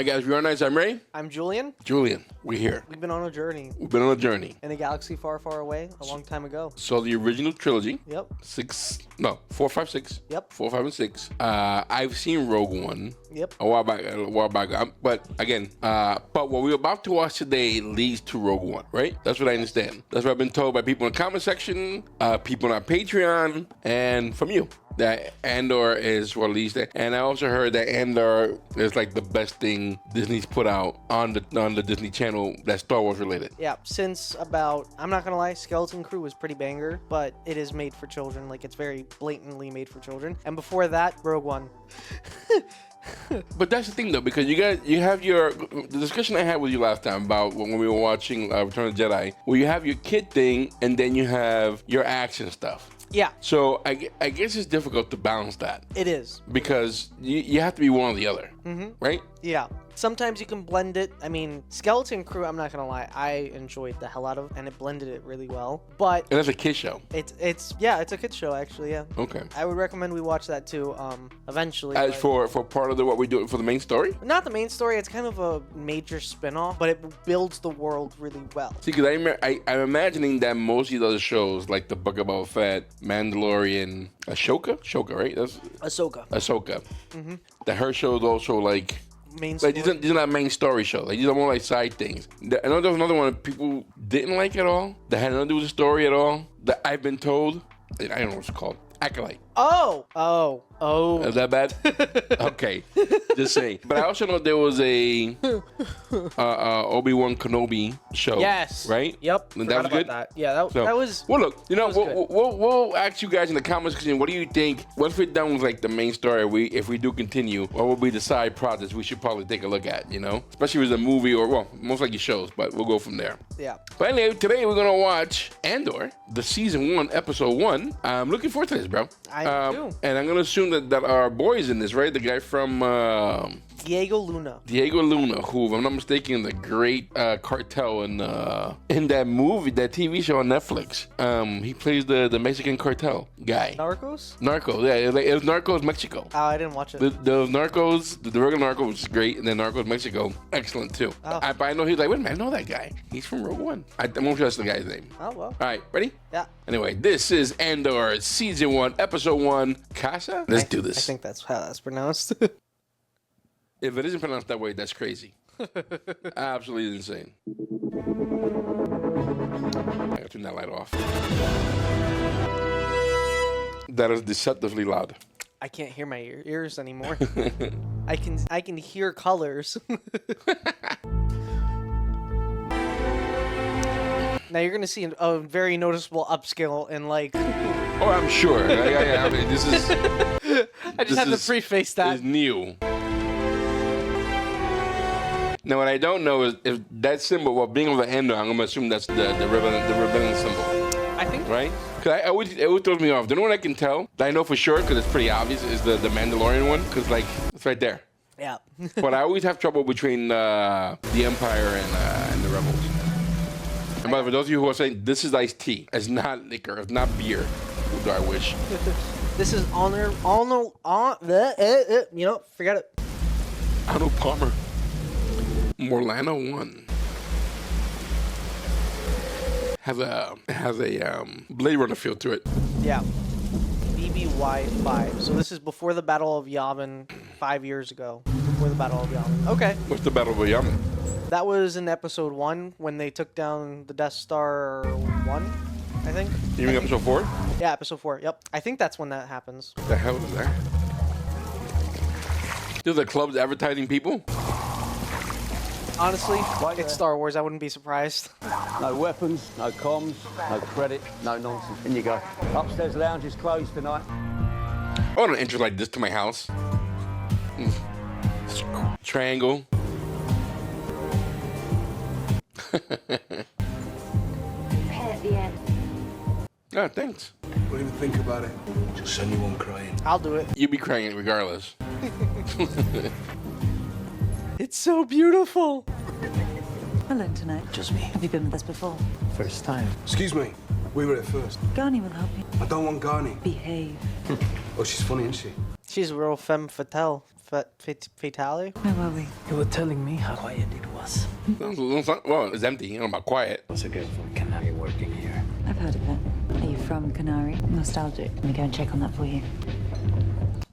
Hi guys, we're on Nights. I'm Ray. I'm Julien. Julien, we're here. We've been on a journey. We've been on a journey. In a galaxy far, far away, a long time ago. So the original trilogy. Yep. 4, 5, 6. Yep. 4, 5, and 6. I've seen Rogue One. Yep. A while back. But again, but what we're about to watch today leads to Rogue One, right? That's what I understand. That's what I've been told by people in the comment section, people on our Patreon, and from you. That Andor is released, and I also heard that Andor is like the best thing Disney's put out on the Disney Channel that's Star Wars related. Yeah, since about, I'm not gonna lie, Skeleton Crew was pretty banger, but it is made for children. Like, it's very blatantly made for children. And before that, Rogue One. But that's the thing though, because you have the discussion I had with you last time about when we were watching Return of the Jedi, where you have your kid thing and then you have your action stuff. Yeah. So I guess it's difficult to balance that. It is. Because you have to be one or the other, right? Yeah. Sometimes you can blend it. I mean, Skeleton Crew, I'm not gonna lie, I enjoyed the hell out of, and it blended it really well. But And that's a kid show. it's a kids show actually. Yeah. Okay. I would recommend we watch that too. Eventually. As for part of what we're doing for the main story. Not the main story. It's kind of a major spin-off, but it builds the world really well. See, because I'm imagining that most of those shows, like the Book of Boba Fett, Mandalorian, Ahsoka, right? That's Ahsoka. That her show is also like Main story. Like these are not main story shows. Like these are more like side things. I know there was another one that people didn't like at all. That had nothing to do with the story at all. That I've been told. I don't know what it's called. Acolyte. Oh. Is that bad? Okay. Just saying. But I also know there was a Obi-Wan Kenobi show. Yes. Right? Yep. And that was good? That. Yeah, that was... Well, look, we'll ask you guys in the comments section, what do you think, once we're done with like the main story, if we do continue, what will be the side projects we should probably take a look at, Especially if it's a movie or, well, most likely shows, but we'll go from there. Yeah. But anyway, today we're going to watch Andor, the season 1, episode 1. I'm looking forward to this, bro. I do too. And I'm going to assume that our boy is in this, right? The guy from... Diego Luna, who, if I'm not mistaken, the great cartel in that movie, that TV show on Netflix. He plays the Mexican cartel guy. Narcos, yeah. It was Narcos Mexico. Oh, I didn't watch it. The Narcos, the regular Narcos was great, and then Narcos Mexico, excellent too. Oh. But I know he's like, wait a minute, I know that guy. He's from Rogue One. I'm not sure that's the guy's name. Oh, well. All right, ready? Yeah. Anyway, this is Andor, season 1, episode 1. Casa? Let's do this. I think that's how that's pronounced. If it isn't pronounced that way, that's crazy. Absolutely insane. I gotta turn that light off. That is deceptively loud. I can't hear my ears anymore. I can hear colors. Now you're gonna see a very noticeable upscale in like. Oh, I'm sure. I mean, this is. I just have to preface that. It's new. Now, what I don't know is if that symbol, well, being on the Andor, I'm gonna assume that's the rebellion symbol. I think. Right? Because it always throws me off. The only one I can tell, that I know for sure, because it's pretty obvious, is the Mandalorian one, because like it's right there. Yeah. But I always have trouble between the Empire and the Rebels. And by the way, for those of you who are saying this is iced tea, it's not liquor, it's not beer. Who do I wish? This is honor. Forget it. Arnold Palmer. Morlana 1. Has a Blade Runner feel to it. Yeah. BBY5. So this is before the Battle of Yavin 5 years ago. Before the Battle of Yavin. Okay. What's the Battle of Yavin? That was in episode 1 when they took down the Death Star 1, I think. You mean episode 4? Yeah, episode 4. Yep. I think that's when that happens. What the hell is that? Do the clubs advertising people? Honestly, it's Star Wars. I wouldn't be surprised. No weapons, no comms, no credit, no nonsense. In you go. Upstairs lounge is closed tonight. I want an entrance like this to my house. Triangle. At the end. Oh, thanks. Don't even think about it. Just send you one crying. I'll do it. You'll be crying regardless. It's so beautiful. Alone tonight. Just me. Have you been with us before? First time. Excuse me. We were at first. Garni will help you. I don't want Garni. Behave. Oh, she's funny, isn't she? She's a real femme fatale. Fatale? Where were we? You were telling me how quiet it was. Well, it's empty. I don't know about quiet. What's a girl from Canary working here? I've heard of it. Are you from Canary? Nostalgic. Let me go and check on that for you.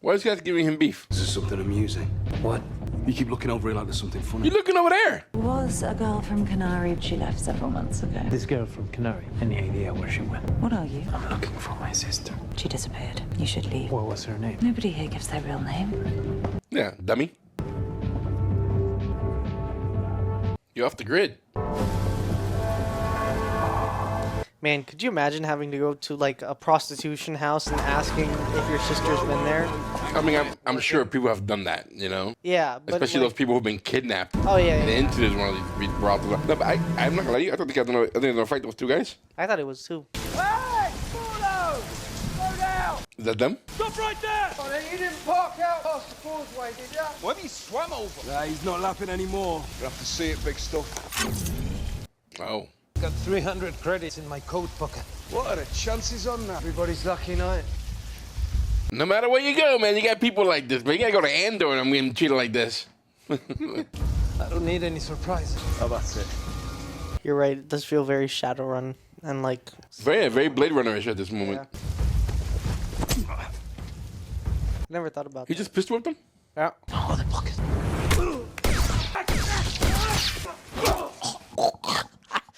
Why is this guy giving him beef? Is this something amusing? What? You keep looking over here like there's something funny. You're looking over there. Was a girl from Canary. She left several months ago. This girl from Canary. Any idea where she went? What are you? I'm looking for my sister. She disappeared. You should leave. What was her name? Nobody here gives their real name. Yeah, dummy. You're off the grid. Man, could you imagine having to go to like a prostitution house and asking if your sister's been there? I mean, I'm sure people have done that, you know? Yeah, but Especially like, those people who've been kidnapped. Oh yeah, And yeah. into this one of these brothels. No, but I'm not gonna lie to you. I thought I think they're gonna fight those two guys. I thought it was too. Hey! Paulo! Slow down! Is that them? Stop right there! Oh, then you didn't park out past the causeway, did ya? What have you swam over? Nah, he's not lapping anymore. You'll have to see it, big stuff. Oh. Got 300 credits in my coat pocket. What are the chances on that? Everybody's lucky night. No matter where you go, man, you got people like this. But you gotta go to Andor and I'm getting treated like this. I don't need any surprises. Oh, that's it. You're right. It does feel very Shadowrun and like. Very Blade Runner-ish at this moment. Yeah. Never thought about He that. just pistol whipped him? Yeah. Oh, the pocket.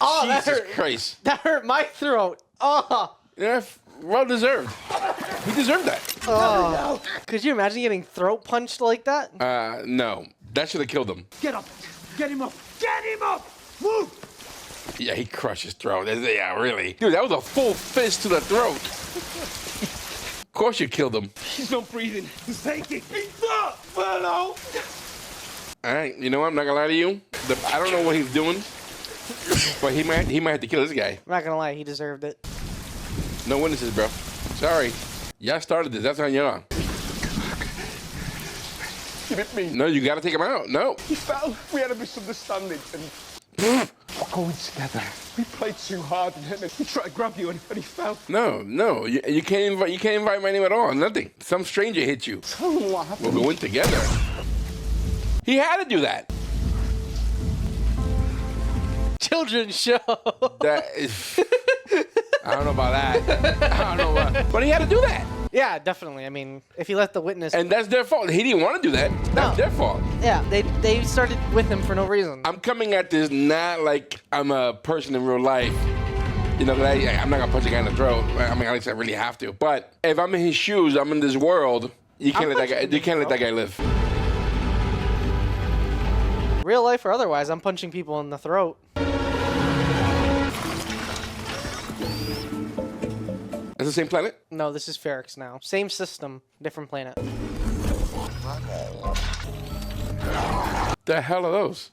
Oh, that Jesus hurt. Christ. That hurt my throat. Oh. Yeah, well deserved. He deserved that. Oh. Could you imagine getting throat punched like that? No. That should have killed him. Get up! Get him up! Get him up! Move! Yeah, he crushed his throat. Yeah, really. Dude, that was a full fist to the throat. Of course you killed him. He's not breathing. He's taking. He's up! Fellow! All right, you know what? I'm not gonna lie to you. I don't know what he's doing, but he might have to kill this guy. I'm not gonna lie, he deserved it. No witnesses, bro. Sorry. Y'all started this. That's on y'all. Give it me. No, you gotta take him out. No. He fell. We had a misunderstanding and we're going together. We played too hard and then he tried to grab you and he fell. No. You can't invite my name at all. Nothing. Some stranger hit you. Tell him what happened. We'll go in together. He had to do that. Children's show. That is. I don't know about that. I don't know about. But he had to do that. Yeah, definitely. I mean, if he let the witness. And that's their fault. He didn't want to do that. That's their fault. Yeah, they started with him for no reason. I'm coming at this not like I'm a person in real life. You know, I'm not gonna punch a guy in the throat. I mean, at least I really have to. But if I'm in his shoes, I'm in this world. You can't let that guy. You can't let that guy live. Real life or otherwise, I'm punching people in the throat. It's the same planet. No, this is Ferrix now. Same system, different planet. The hell are those?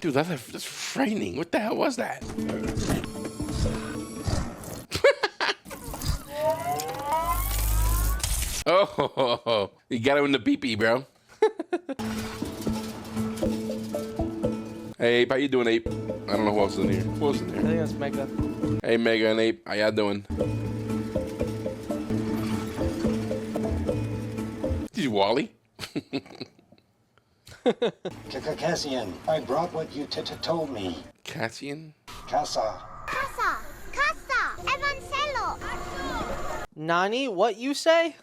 Dude, that's frightening. What the hell was that? Oh, you got him in the pee-pee, bro. Hey, Ape, how you doing, Ape? I don't know who else is in here. Who else is in I here? think that's Mega. Hey, Mega and Ape, how y'all doing? This is Wally. Cassian, I brought what you told me. Cassian? Casa. Evancello. Nani, what you say?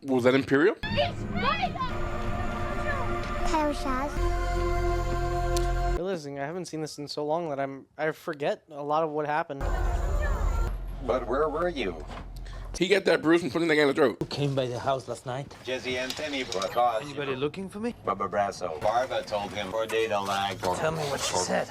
Was that Imperial? Realizing I haven't seen this in so long that I forget a lot of what happened. But where were you? He got that bruise from putting that guy in the throat. Who came by the house last night? Jesse Anthony, because Anybody looking for me? Bubba Brasso. Barba told him for data lag. Tell me what she said.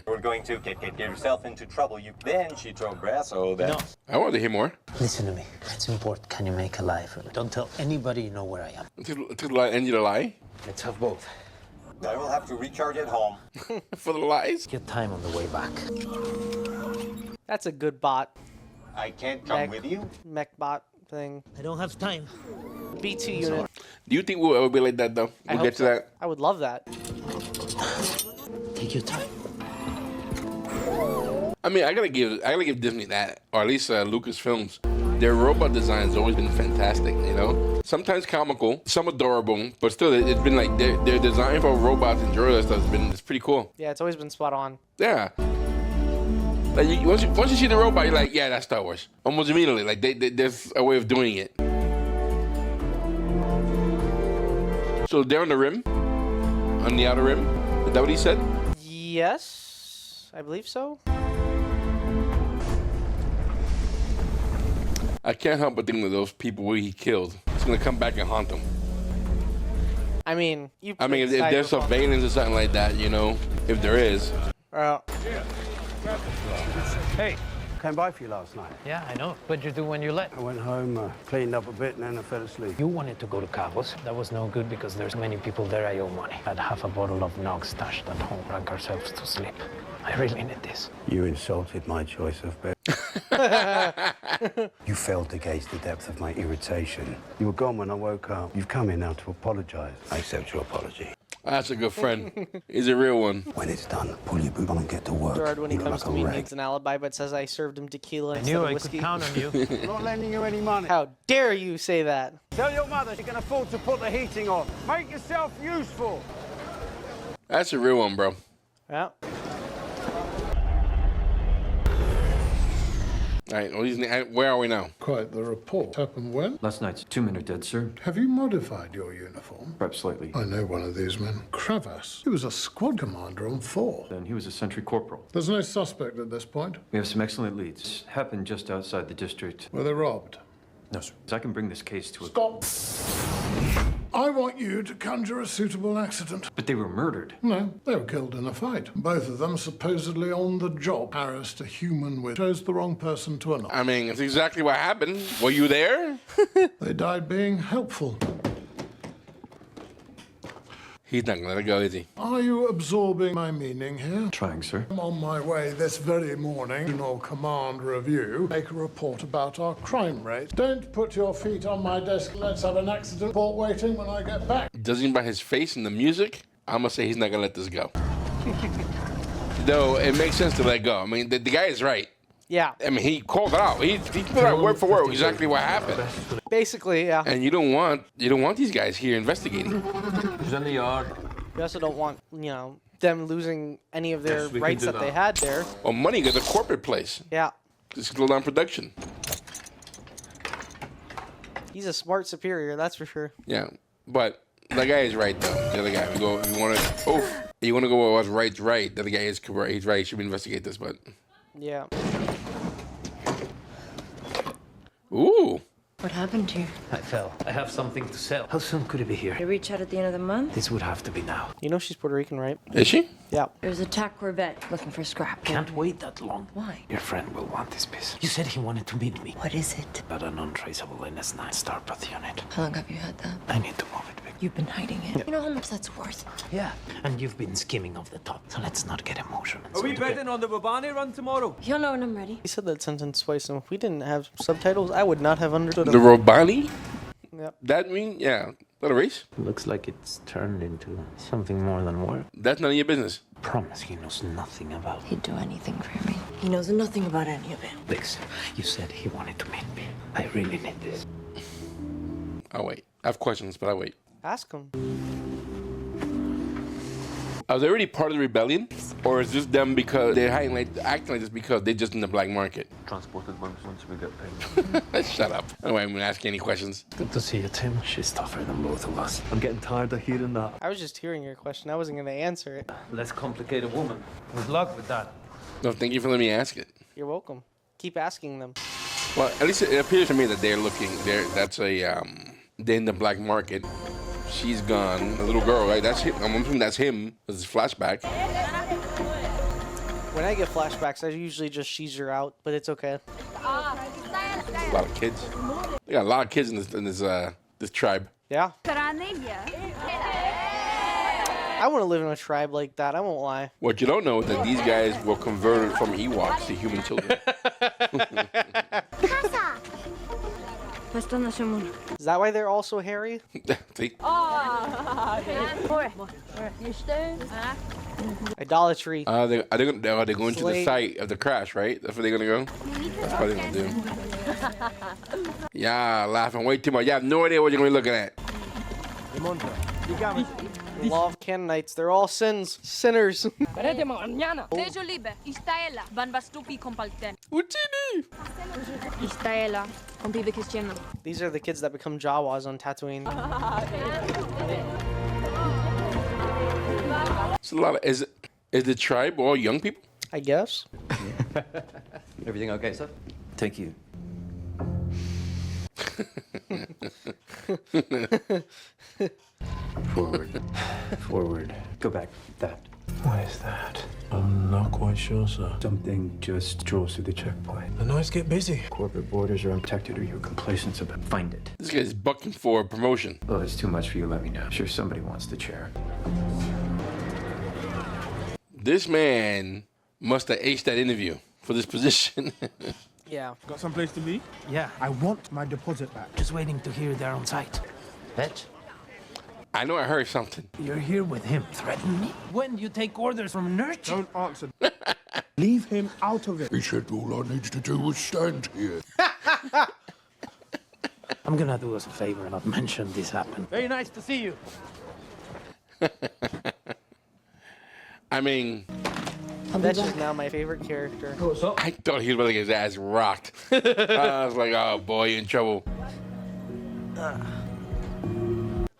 We're going to get yourself into trouble. Then she told Brasso that. No. I wanted to hear more. Listen to me. It's important. Can you make a lie for me? Don't tell anybody you know where I am. It took the lie and you to lie? Let's have both. I will have to recharge at home. For the lies? Get time on the way back. That's a good bot. I can't come Mech. with you. Mech bot thing. I don't have time. B2 unit. Do you think we'll ever be like that, though? I We'll hope get to so. that. I would love that. Take your time. I mean, I gotta give Disney that, or at least Lucasfilms. Their robot design has always been fantastic, you know? Sometimes comical, some adorable, but still, it's been like their design for robots and droids stuff it's pretty cool. Yeah, it's always been spot on. Yeah. Like once you see the robot, you're like, yeah, that's Star Wars. Almost immediately, like there's a way of doing it. So they're on the rim, on the outer rim. Is that what he said? Yes, I believe so. I can't help but think of those people he killed. It's gonna come back and haunt them. I mean, if there's surveillance or something like that, you know, if there is. Hey, came by for you last night. Yeah, I know. What'd you do when you left? I went home, cleaned up a bit, and then I fell asleep. You wanted to go to Cabos. That was no good because there's many people there I owe money. Had half a bottle of Nog stashed at home, drank ourselves to sleep. I really need this. You insulted my choice of bed. You failed to gauge the depth of my irritation. You were gone when I woke up. You've come in now to apologize. I accept your apology. That's a good friend. He's a real one. When it's done, pull your boot on and get to work. Gerard, when he You look comes like to a me, wreck. needs an alibi, but says I served him tequila I instead knew of I whiskey. could count on you. I'm not lending you any money. How dare you say that? Tell your mother she can afford to put the heating on. Make yourself useful. That's a real one, bro. Yeah. All right, where are we now? Quite the report. Happened when? Last night. 2 men are dead, sir. Have you modified your uniform? Perhaps slightly. I know one of these men. Kravas. He was a squad commander on 4. Then he was a sentry corporal. There's no suspect at this point. We have some excellent leads. Happened just outside the district. Were they robbed? No, sir. I can bring this case to a... Stop. I want you to conjure a suitable accident. But they were murdered. No, they were killed in a fight. Both of them supposedly on the job. Harassed a human with chose the wrong person to annoy. I mean, it's exactly what happened. Were you there? They died being helpful. He's not gonna let it go, is he? Are you absorbing my meaning here? Trying, sir. I'm on my way this very morning. Regional Command Review. Make a report about our crime rate. Don't put your feet on my desk. Let's have an accident report waiting when I get back. Judging by his face and the music, I'm gonna say he's not gonna let this go. Though it makes sense to let go. I mean, the guy is right. Yeah. I mean, he called it out. He put out word for word exactly what happened. Basically, yeah. And you don't want these guys here investigating. He's in the yard. You also don't want, them losing any of their rights that they had there. Well, money goes to corporate place. Yeah. Just slow down production. He's a smart superior, that's for sure. Yeah, but the guy is right though. The other guy, you want to go with what's right's right. The other guy is correct. He's right. He should investigate this, but yeah. Ooh. What happened to you? I fell. I have something to sell. How soon could it be here? They reach out at the end of the month? This would have to be now. You know she's Puerto Rican, right? Is she? Yeah. There's a TAC Corvette looking for scrap. Can't wait that long. Why? Your friend will want this piece. You said he wanted to meet me. What is it? About an untraceable NS9 Starpath unit. How long have you had that? I need to move it, Vic. You've been hiding it. You know how much that's worth? Yeah, and you've been skimming off the top, so let's not get emotional. Are we betting on the Babani run tomorrow? You'll know when I'm ready. He said that sentence twice, and if we didn't have subtitles, I would not have understood The him. Robani? Yep. That mean, yeah. That a race? Looks like it's turned into something more than work. That's none of your business. Promise he knows nothing about it. He'd do anything for me. He knows nothing about any of it. Vix, you said he wanted to meet me. I really need this. I'll wait. I have questions, but I'll wait. Ask him. Are they already part of the rebellion? Or is this them because they're acting like this because they're just in the black market? Transported once we get paid. Shut up. Anyway, I'm going to ask you any questions. Good to see you, Tim. She's tougher than both of us. I'm getting tired of hearing that. I was just hearing your question. I wasn't going to answer it. Let's complicate a woman. Good luck with that. No, thank you for letting me ask it. You're welcome. Keep asking them. Well, at least it appears to me that they're looking. They're in the black market. She's gone. The little girl, right? That's him. I'm assuming that's him. This is Flashback. When I get flashbacks, I usually just she's her out, but it's okay. A lot of kids. They got a lot of kids in this tribe. Yeah. I want to live in a tribe like that. I won't lie. What you don't know is that these guys were converted from Ewoks to human children. Is that why they're also hairy? See? Idolatry. Are they going to the Slave. site of the crash, right? That's where they're going to go? That's what they're going to do. Yeah, laughing way too much. You have no idea what you're going to be looking at. Law of Canaanites. They're all sinners. These are the kids that become Jawas on Tatooine. It's a lot of, is the tribe all young people? I guess. Everything okay, sir? Thank you. Forward. Forward. Go back. That. What is that? I'm not quite sure, sir. Something just draws through the checkpoint. The nights get busy. Corporate borders are unprotected or your complacence about. Find it. This guy's bucking for promotion. Well, it's too much for you, let me know. I'm sure somebody wants the chair. This man must have aced that interview for this position. Yeah. Got someplace to be? Yeah, I want my deposit back. Just waiting to hear they're on site. Bitch. I know I heard something. You're here with him. Threaten me? When you take orders from Nurture? Don't answer. Leave him out of it. He said all I needed to do was stand here. I'm gonna do us a favor and not mention this happened. Very nice to see you. I mean, That's just now my favorite character. I thought he was about to get his ass rocked. I was like, oh boy, you're in trouble.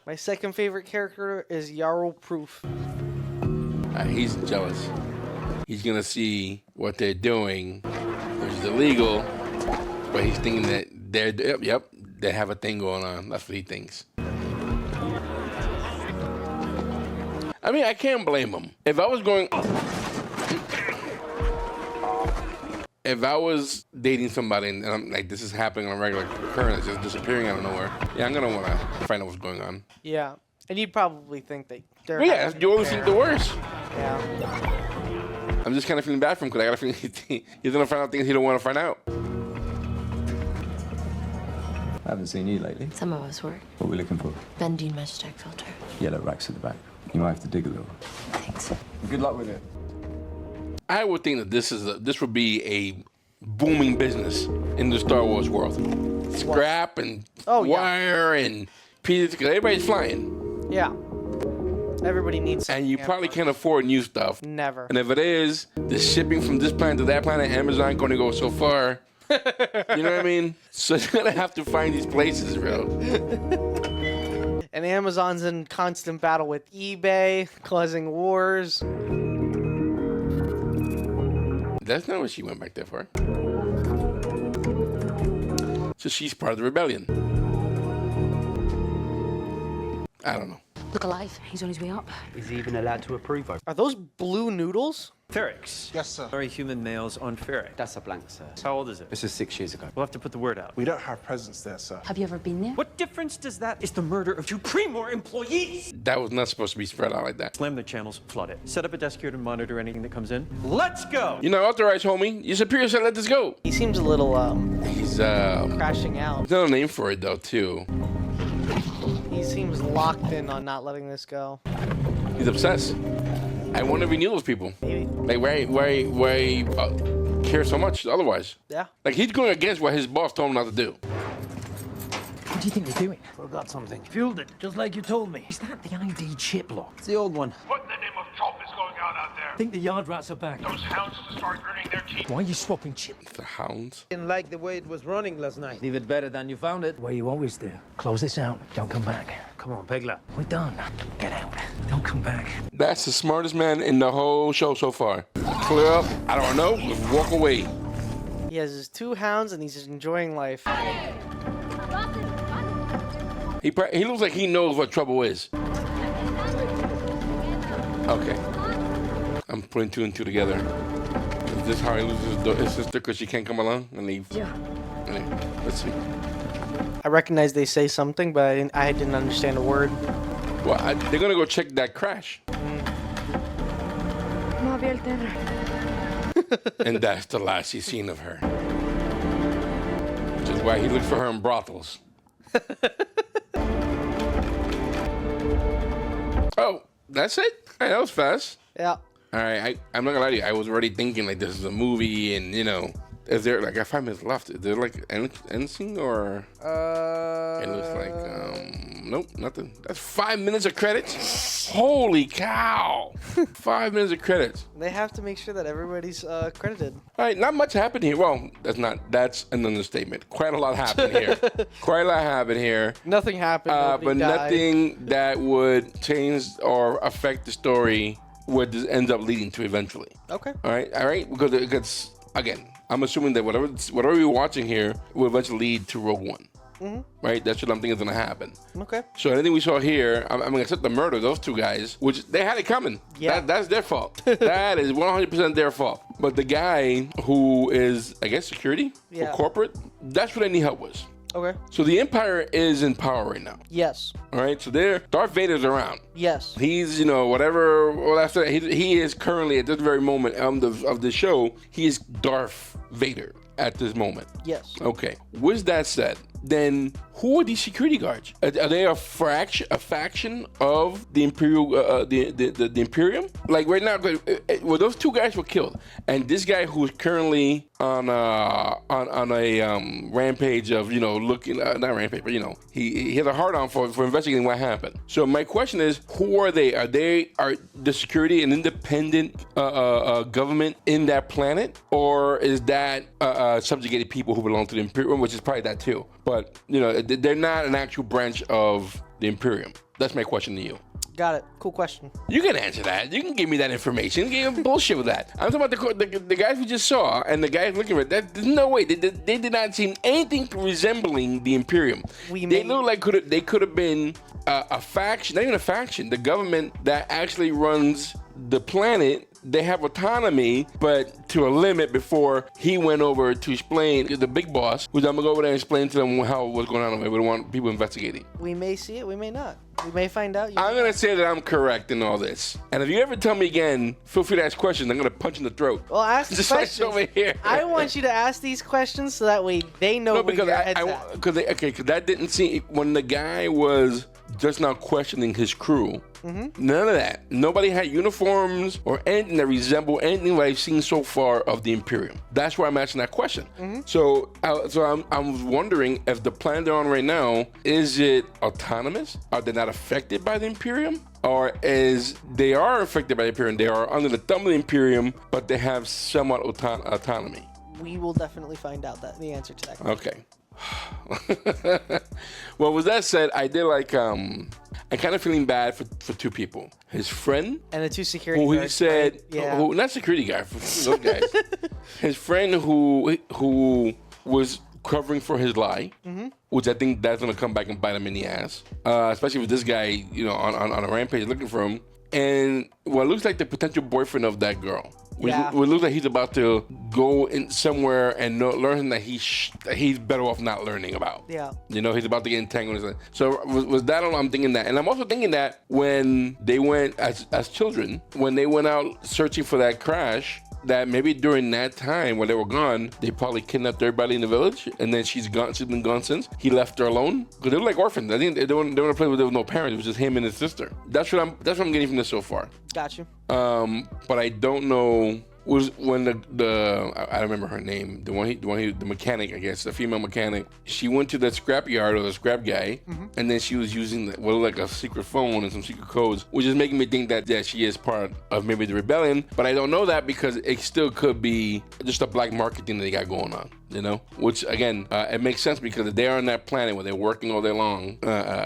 My second favorite character is Yarrow Proof. He's jealous. He's gonna see what they're doing, which is illegal, but he's thinking that they have a thing going on. That's what he thinks. I mean, I can't blame him. If I was dating somebody and I'm like, this is happening on a regular occurrence, just disappearing out of nowhere, yeah, I'm gonna want to find out what's going on. Yeah. And you'd probably think that they're. Well, yeah, you always think the worst. Yeah. I'm just kind of feeling bad for him because I got a feeling he's gonna find out things he don't want to find out. I haven't seen you lately. Some of us were. What are we looking for? Benzene mesh tech filter. Yellow racks at the back. You might have to dig a little. Thanks. Good luck with it. I would think that this would be a booming business in the Star Wars world. Scrap and wire and pieces, because everybody's flying. Yeah. Everybody needs. And you probably can't afford new stuff. Never. And if it is, the shipping from this planet to that planet, Amazon going to go so far. You know what I mean? So you're going to have to find these places, bro. And Amazon's in constant battle with eBay, causing wars. That's not what she went back there for. So she's part of the rebellion. I don't know. Look alive. He's on his way up. Is he even allowed to approve of? Are those blue noodles? Ferrex. Yes, sir. Very human males on Ferrex. That's a blank, sir. How old is it? This is 6 years ago. We'll have to put the word out. We don't have presents there, sir. Have you ever been there? What difference does that? It's the murder of 2 Cremor employees. That was not supposed to be spread out like that. Slam the channels, flood it. Set up a desk here to monitor anything that comes in. Let's go! You're not authorized, homie. Your superior said let this go. He seems a little He's crashing out. There's no name for it though, too. He seems locked in on not letting this go. He's obsessed. I wonder if he knew those people. Maybe. Like, why care so much otherwise? Yeah. Like, he's going against what his boss told him not to do. What do you think you're doing? Forgot something. Fueled it, just like you told me. Is that the ID chip lock? It's the old one. What in the name of Top is going on out there? I think the yard rats are back. Those hounds to start earning their keep. Why are you swapping chips? The hounds. Didn't like the way it was running last night. Leave it better than you found it. Well, you always do. Close this out. Don't come back. Come on, Pegler. We're done. Get out. Don't come back. That's the smartest man in the whole show so far. Clear up. I don't know. Just walk away. He has his 2 hounds and he's just enjoying life. He looks like he knows what trouble is. Okay. I'm putting 2 and 2 together. Is this how he loses his sister because she can't come along and leave? Yeah. Okay, let's see. I recognize they say something, but I didn't understand a word. Well, they're going to go check that crash. And that's the last he's seen of her. Which is why he looks for her in brothels. Oh, that's it? Hey, that was fast. Yeah. All right, I'm not gonna lie to you. I was already thinking like this is a movie, and is there like 5 minutes left? Is there like anything or? It looks like nope, nothing. That's 5 minutes of credits. Holy cow! 5 minutes of credits. They have to make sure that everybody's credited. All right, not much happened here. Well, that's an understatement. Quite a lot happened here. Quite a lot happened here. Nothing happened. But died. Nothing that would change or affect the story. What this ends up leading to eventually. Okay. All right. Because again, I'm assuming that whatever we're watching here will eventually lead to Rogue One. Mm-hmm. Right. That's what I'm thinking is gonna happen. Okay. So anything we saw here, I'm gonna accept the murder of those two guys, which they had it coming. Yeah. That's their fault. That is 100% their fault. But the guy who is, I guess, security or corporate, that's what I need help with. Okay. So the Empire is in power right now. Yes. All right. So Darth Vader's around. Yes. He's, whatever. Well, after that, he is currently at this very moment of the show. He is Darth Vader at this moment. Yes. Okay. With that said, then who are these security guards? Are they a faction of the Imperial, the Imperium? Like right now, well, those two guys were killed, and this guy who's currently on a rampage of looking not rampage, but he has a hard on for investigating what happened. So my question is, who are they? Are the security an independent government in that planet, or is that subjugated people who belong to the Imperium, which is probably that too? But they're not an actual branch of the Imperium. That's my question to you. Got it. Cool question. You can answer that. You can give me that information. Give me bullshit with that. I'm talking about the guys we just saw and the guys looking at that. There's no way. They did not seem anything resembling the Imperium. They look like they could have been a faction, not even a faction, the government that actually runs the planet. They have autonomy, but to a limit before he went over to explain the big boss, which I'm going to go over there and explain to them what's going on. We don't want people investigating. We may see it, we may not. We may find out. I'm going to say that I'm correct in all this. And if you ever tell me again, feel free to ask questions. I'm going to punch in the throat. Well, ask the questions. Over here. I want you to ask these questions so that way they know where your head's at. Because that didn't seem, when the guy was just now questioning his crew, none of that. Nobody had uniforms or anything that resembled anything that I've seen so far of the Imperium. That's why I'm asking that question. So I'm wondering if the planet they're on right now, is it autonomous? Are they not affected by the Imperium? Or is they are affected by the Imperium? They are under the thumb of the Imperium, but they have somewhat autonomy. We will definitely find out the answer to that question. Okay. Well, with that said, I did I'm kind of feeling bad for two people. His friend and the two security guards. Who guards, he said, right? Yeah. who, not security guard, for those guys. His friend who was covering for his lie, which I think that's gonna come back and bite him in the ass. Especially with this guy, on a rampage looking for him. And what looks like the potential boyfriend of that girl. Which looks like he's about to go in somewhere and learn that he's better off not learning about. Yeah. He's about to get entangled. So was that all? I'm thinking that. And I'm also thinking that when they went, as children, when they went out searching for that crash, that maybe during that time when they were gone, they probably kidnapped everybody in the village, and then she's been gone since. He left her alone because they were like orphans. I think they were in a place where there was no parents. It was just him and his sister. That's what I'm getting from this so far. Got you. But I don't know. Was when the I don't remember her name. The mechanic, I guess, the female mechanic. She went to the scrap yard or the scrap guy, and then she was using like a secret phone and some secret codes, which is making me think that she is part of maybe the rebellion. But I don't know that because it still could be just a black market thing that they got going on. Which again, it makes sense because if they are on that planet where they're working all day long,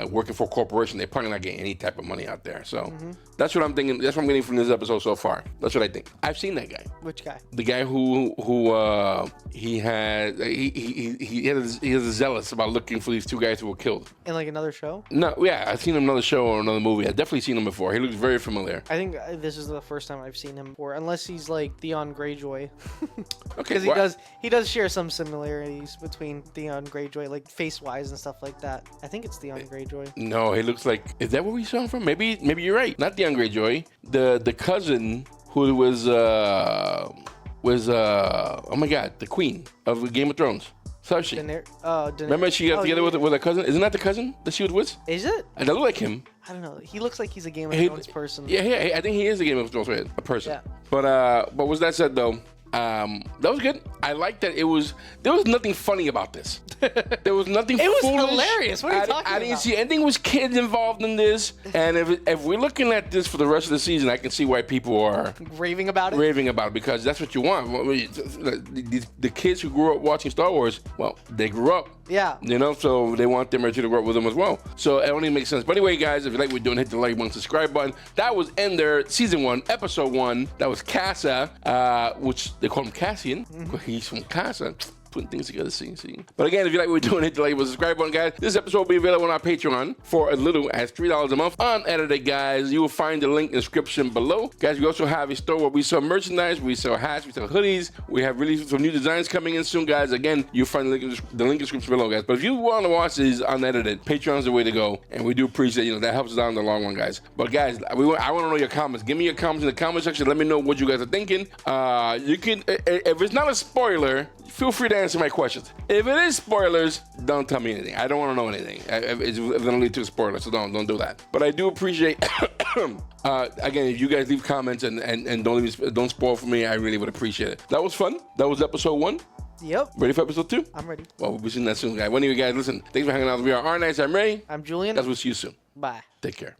working for a corporation, they're probably not getting any type of money out there. So that's what I'm thinking. That's what I'm getting from this episode so far. That's what I think. I've seen that guy. Which guy? The guy who he is zealous about looking for these two guys who were killed. In like another show? No, yeah, I've seen him in another show or another movie. I've definitely seen him before. He looks very familiar. I think this is the first time I've seen him before, unless he's like Theon Greyjoy. Okay, because he does share some similarities between Theon Greyjoy, like face-wise and stuff like that. I think it's Theon Greyjoy. No, he looks like. Is that where we saw him from? Maybe you're right. Not Theon Greyjoy. The cousin who was oh my god, the queen of Game of Thrones. So is she. Daenerys. Remember she got together with her cousin? Isn't that the cousin that she was with? Is it? And they look like him. I don't know. He looks like he's a Game of Thrones person. Yeah, I think he is a Game of Thrones person. Yeah. But with that said, though, that was good. I like that there was nothing funny about this. There was nothing It was foolish. hilarious. What are you talking about? I didn't see anything was kids involved in this. And if we're looking at this for the rest of the season, I can see why people are raving about it. Because that's what you want. The kids who grew up watching Star Wars, well, they grew up. Yeah. You know, so they want them to grow up with them as well. So it only makes sense. But anyway, guys, if you like what we're doing, hit the like button, subscribe button. That was Andor Season 1, Episode 1. That was Casa, which they call him Cassian. He's from Casa. Putting things together, see. But again, if you like what we're doing, hit the like button, subscribe button, guys. This episode will be available on our Patreon for as little as $3 a month. Unedited, guys. You will find the link in the description below. Guys, we also have a store where we sell merchandise, we sell hats, we sell hoodies. We have released some new designs coming in soon, guys. Again, you'll find the link in the description below, guys. But if you want to watch these unedited, Patreon's the way to go. And we do appreciate, that helps us out in the long run, guys. But guys, I want to know your comments. Give me your comments in the comment section. Let me know what you guys are thinking. You can, if it's not a spoiler, feel free to answer my questions. If it is spoilers, don't tell me anything. I don't want to know anything. It's going to lead to a spoiler, so don't do that. But I do appreciate, again, if you guys leave comments and don't spoil for me, I really would appreciate it. That was fun. That was episode 1. Yep. Ready for episode 2? I'm ready. Well, we'll be seeing that soon, guys. Anyway, guys, listen. Thanks for hanging out. We are R-Nice. I'm Ray. I'm Julien. Guys, we'll see you soon. Bye. Take care.